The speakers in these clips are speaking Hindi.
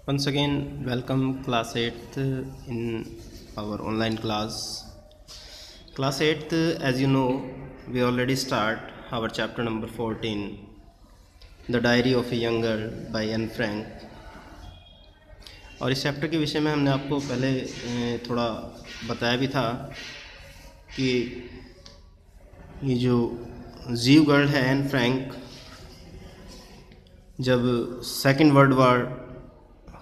Once again, welcome class 8th in our online class. Class 8th, as you know, we already start our chapter number 14, The Diary of a Young Girl by Anne Frank. और इस चैप्टर के विषय में हमने आपको पहले थोड़ा बताया भी था कि ये जो जीव गर्ल है एन फ्रैंक, जब सेकेंड वर्ल्ड वॉर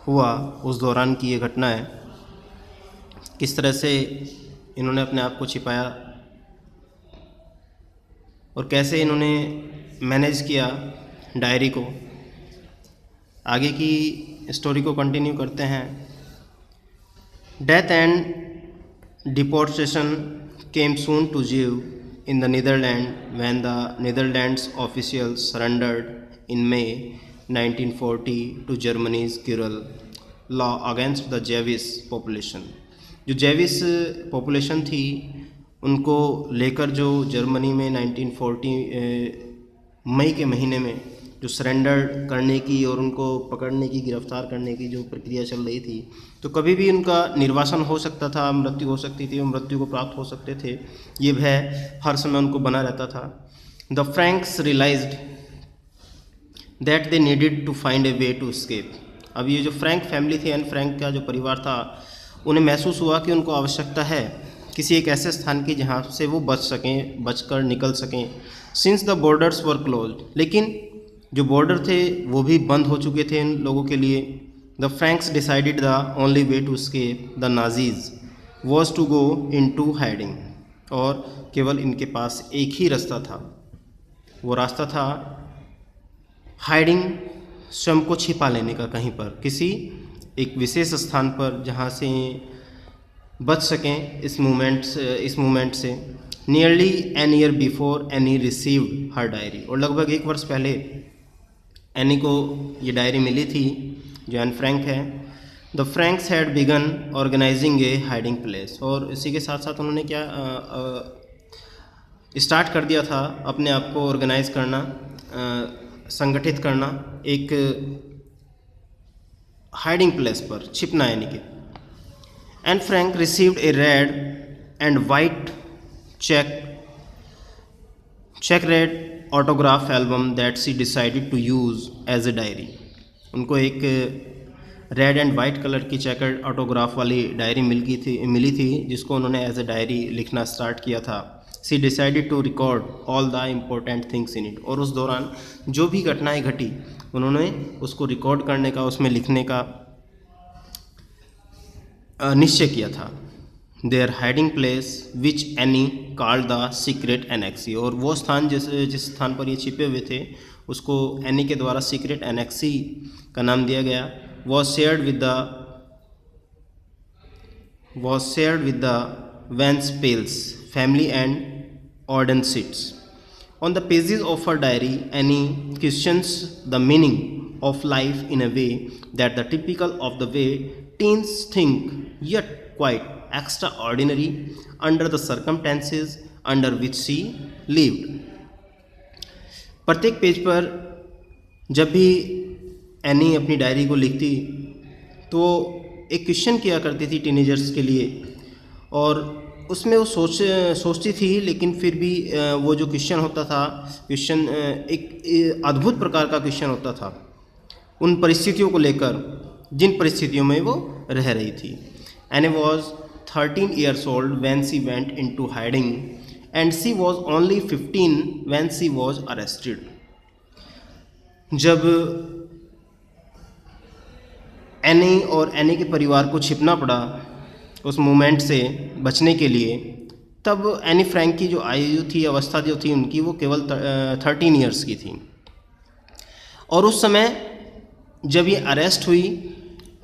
हुआ उस दौरान की ये घटना है, किस तरह से इन्होंने अपने आप को छिपाया और कैसे इन्होंने मैनेज किया डायरी को। आगे की स्टोरी को कंटिन्यू करते हैं। Death and deportation came soon to Jews in the Netherlands when the Netherlands officials surrendered in May 1940 to Germany's guerrilla law against the Jewish population। जो जेविश पॉपुलेशन थी उनको लेकर जो जर्मनी में 1940 मई के महीने में जो सरेंडर करने की और उनको पकड़ने की, गिरफ्तार करने की जो प्रक्रिया चल रही थी, तो कभी भी उनका निर्वासन हो सकता था, मृत्यु हो सकती थी, मृत्यु को प्राप्त हो सकते थे। ये भय हर समय उनको बना रहता था। The Franks realized that they needed to find a way to escape. अब ये जो फ्रैंक फैमिली थी, एन फ्रैंक का जो परिवार था, उन्हें महसूस हुआ कि उनको आवश्यकता है किसी एक ऐसे स्थान की जहाँ से वो बचकर निकल सकें। Since the borders were closed, लेकिन जो बॉर्डर थे वो भी बंद हो चुके थे इन लोगों के लिए। The Franks decided the only way to escape the Nazis was to go into hiding. और केवल इनके पास एक ही रास्ता था, वो रास्ता था हाइडिंग, स्वयं को छिपा लेने का कहीं पर, किसी एक विशेष स्थान पर जहाँ से बच सकें इस मूवमेंट से। Nearly an year before Anne received her diary, और लगभग एक वर्ष पहले एनी को ये डायरी मिली थी जो एन फ्रैंक है। The Franks had begun organizing a hiding place, और इसी के साथ साथ उन्होंने क्या स्टार्ट कर दिया था अपने आप को ऑर्गेनाइज करना, संगठित करना एक हाइडिंग प्लेस पर, छिपना यानी कि। Anne Frank received A red and white check read autograph album that she decided to use as a diary। उनको एक रेड एंड वाइट कलर की चेकर्ड ऑटोग्राफ वाली डायरी मिली थी जिसको उन्होंने एज ए डायरी लिखना स्टार्ट किया था। She decided to record all the important things in it, और उस दौरान जो भी घटनाएं घटी उन्होंने उसको रिकॉर्ड करने का, उसमें लिखने का निश्चय किया था। Their hiding place which Anne called the secret annexe, और वो स्थान जिस स्थान पर ये छिपे हुए थे उसको एनी के द्वारा सीक्रेट एनेक्सी का नाम दिया गया। Was shared with the Van Pels family and ऑर्डन सीट्स। On the pages of her diary Anne questions the meaning of life in a way that the typical of the way teens think, yet quite extraordinary under the circumstances under which she lived। प्रत्येक पेज पर जब भी एनी अपनी डायरी को लिखती तो एक क्वेश्चन किया करती थी टीनेजर्स के लिए, और उसमें वो सोचती थी, लेकिन फिर भी वो जो क्वेश्चन होता था, क्वेश्चन एक अद्भुत प्रकार का क्वेश्चन होता था उन परिस्थितियों को लेकर जिन परिस्थितियों में वो रह रही थी। Annie was 13 years old when she went into hiding and she was only 15 when she was arrested। जब एनी और एनी के परिवार को छिपना पड़ा उस मूवमेंट से बचने के लिए, तब एनी फ्रैंक की जो आयु थी, अवस्था जो थी उनकी, वो केवल 13 ईयर्स की थी। और उस समय जब ये अरेस्ट हुई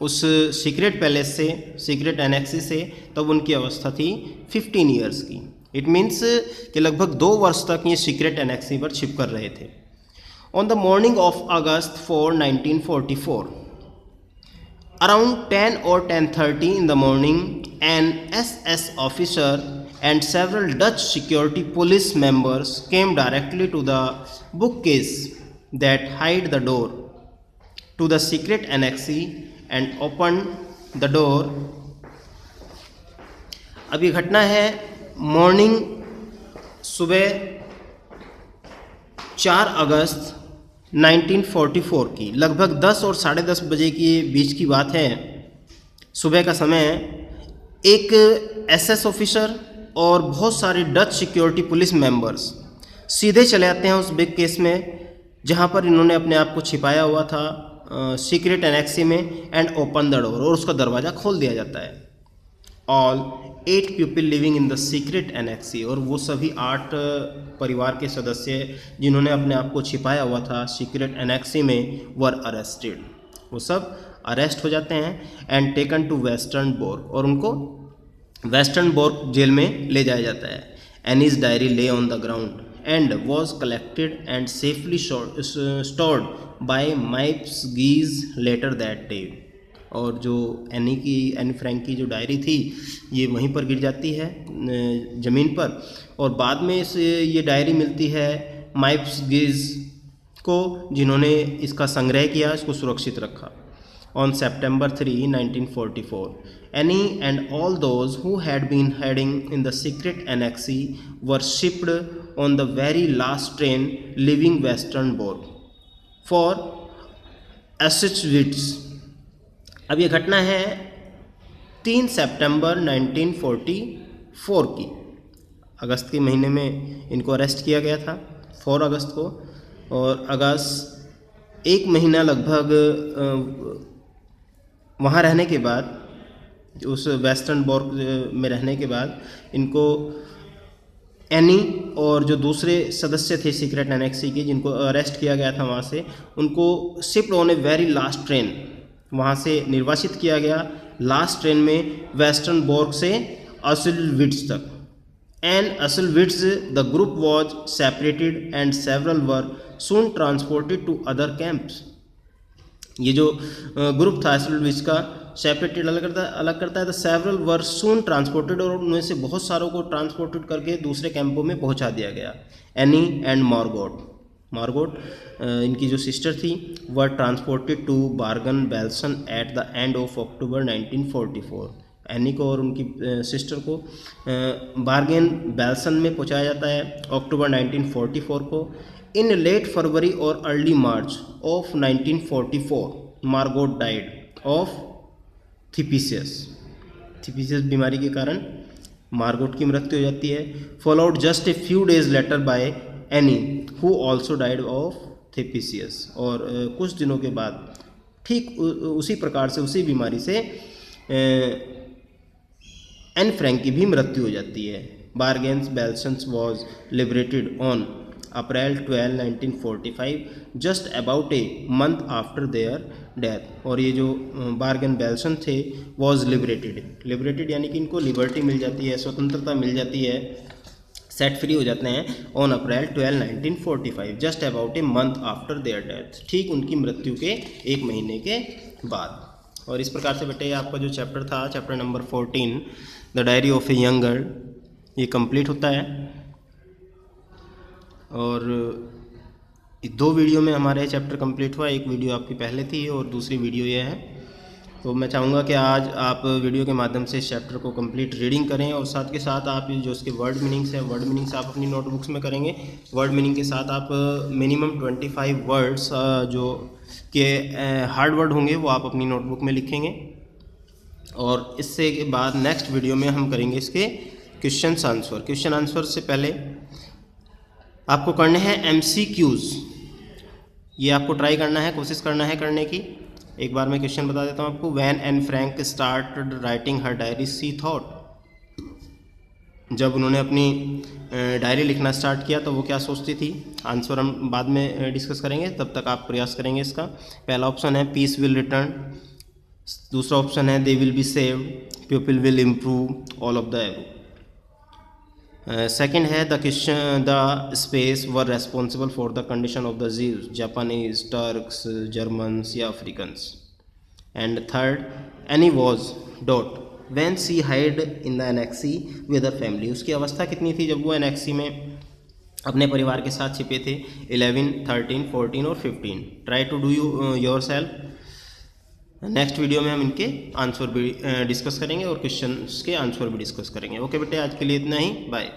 उस सीक्रेट पैलेस से, सीक्रेट एनेक्सी से, तब उनकी अवस्था थी 15 ईयर्स की। इट मीन्स कि लगभग 2 वर्ष तक ये सीक्रेट एनेक्सी पर छिप कर रहे थे। On the morning of August 4, 1944 around 10 or 10:30 in the morning, an SS officer and several Dutch security police members came directly to the bookcase that hid the door to the secret annexe and opened the door. अब ये घटना है मॉर्निंग सुबह 4 अगस्त 1944 की, लगभग 10 और 10:30 बजे के बीच की बात है। सुबह का समय एक एसएस ऑफिसर और बहुत सारे डच सिक्योरिटी पुलिस मेंबर्स सीधे चले आते हैं उस बिग केस में जहां पर इन्होंने अपने आप को छिपाया हुआ था सीक्रेट एनेक्सी में, एंड ओपन द डोर, और उसका दरवाज़ा खोल दिया जाता है। All 8 people living in the secret annexe, और वो सभी 8 परिवार के सदस्य जिन्होंने अपने आप को छिपाया हुआ था सीक्रेट एनेक्सी में, वर अरेस्टेड। वो सब अरेस्ट हो जाते हैं एंड टेकन टू वेस्टर्न बोर्ग, और उनको वेस्टर्न बोर्ग जेल में ले जाया जाता है। Anne's diary lay on the ground and was collected and safely stored by Miep Gies later that day. और जो एनी फ्रैंक की जो डायरी थी ये वहीं पर गिर जाती है ज़मीन पर, और बाद में ये डायरी मिलती है माइप्स गीज को, जिन्होंने इसका संग्रह किया, इसको सुरक्षित रखा। On September 3, 1944, Annie and all those who had been hiding in the secret annexe were shipped on the very last train leaving Westernborg for Auschwitz. अब ये घटना है 3 सितंबर 1944 की। अगस्त के महीने में इनको अरेस्ट किया गया था 4 अगस्त को, और अगस्त 1 महीना लगभग वहाँ रहने के बाद, उस वेस्टर्न बोर्ग में रहने के बाद, इनको एनी और जो दूसरे सदस्य थे सीक्रेट एनेक्सी के जिनको अरेस्ट किया गया था वहाँ से, उनको shift on a very last train वहाँ से निर्वासित किया गया लास्ट ट्रेन में वेस्टर्न बोर्ग से ऑस्विट्ज़ तक। And Auschwitz the group was separated and several were soon transported to other camps. ये जो ग्रुप था ऑस्विट्ज़ का सेपरेटेड अलग करता है, तो सेवरल वर सून ट्रांसपोर्टेड, और उनमें से बहुत सारों को ट्रांसपोर्टेड करके दूसरे कैंपों में पहुंचा दिया गया। एनी एंड मार्गोट इनकी जो सिस्टर थी, were transported to Bergen Belsen at the end of October 1944। Anne को और उनकी सिस्टर को बार्गन बेल्सन में पहुंचाया जाता है अक्टूबर 1944 को। इन लेट फरवरी और early March of 1944 Margot died of typhus बीमारी के कारण मार्गोट की मृत्यु हो जाती है। Followed just a few days later by Anne who also died of typhus, और कुछ दिनों के बाद ठीक उसी प्रकार से उसी बीमारी से एन फ्रैंक की भी मृत्यु हो जाती है। Bergen Belsen was liberated on April 12, 1945, just about a month after their death. और ये जो बार्गन बेल्सन थे वॉज लिबरेटेड यानी कि इनको लिबर्टी मिल जाती है, स्वतंत्रता मिल जाती है, सेट फ्री हो जाते हैं on April 12, 1945, just about a month after their death, ठीक उनकी मृत्यु के 1 महीने के बाद। और इस प्रकार से बेटे आपका जो चैप्टर था, chapter number 14 the diary of a young girl, ये कंप्लीट होता है। और 2 वीडियो में हमारे चैप्टर कंप्लीट हुआ, एक वीडियो आपकी पहले थी और दूसरी वीडियो ये है। तो मैं चाहूँगा कि आज आप वीडियो के माध्यम से इस चैप्टर को कंप्लीट रीडिंग करें, और साथ के साथ आप जो इसके वर्ड मीनिंग्स हैं, वर्ड मीनिंग्स आप अपनी नोटबुक्स में करेंगे। वर्ड मीनिंग के साथ आप मिनिमम 25 वर्ड्स जो के हार्ड वर्ड होंगे वो आप अपनी नोटबुक में लिखेंगे। और इससे के बाद नेक्स्ट वीडियो में हम करेंगे इसके क्वेश्चन आंसर से पहले आपको करने हैं MCQs। ये आपको ट्राई करना है, कोशिश करना है करने की। एक बार मैं क्वेश्चन बता देता हूँ आपको। When Anne Frank started writing her diary she thought, जब उन्होंने अपनी डायरी लिखना स्टार्ट किया तो वो क्या सोचती थी। आंसर हम बाद में डिस्कस करेंगे, तब तक आप प्रयास करेंगे इसका। पहला ऑप्शन है पीस विल रिटर्न, दूसरा ऑप्शन है they will be saved, people will improve, all of the above. Second है the space were responsible for the condition of the Jews, Japanese, Turks, Germans या Africans. And third Anne was dot when she hid in the annexe with her family, उसकी अवस्था कितनी थी जब वो एनेक्सी में अपने परिवार के साथ छिपे थे। 11, 13, 14 और 15। Try to do yourself. Next video में हम इनके आंसर भी डिस्कस करेंगे और क्वेश्चंस के आंसर भी डिस्कस करेंगे। ओके बेटे, आज के लिए इतना ही, बाय।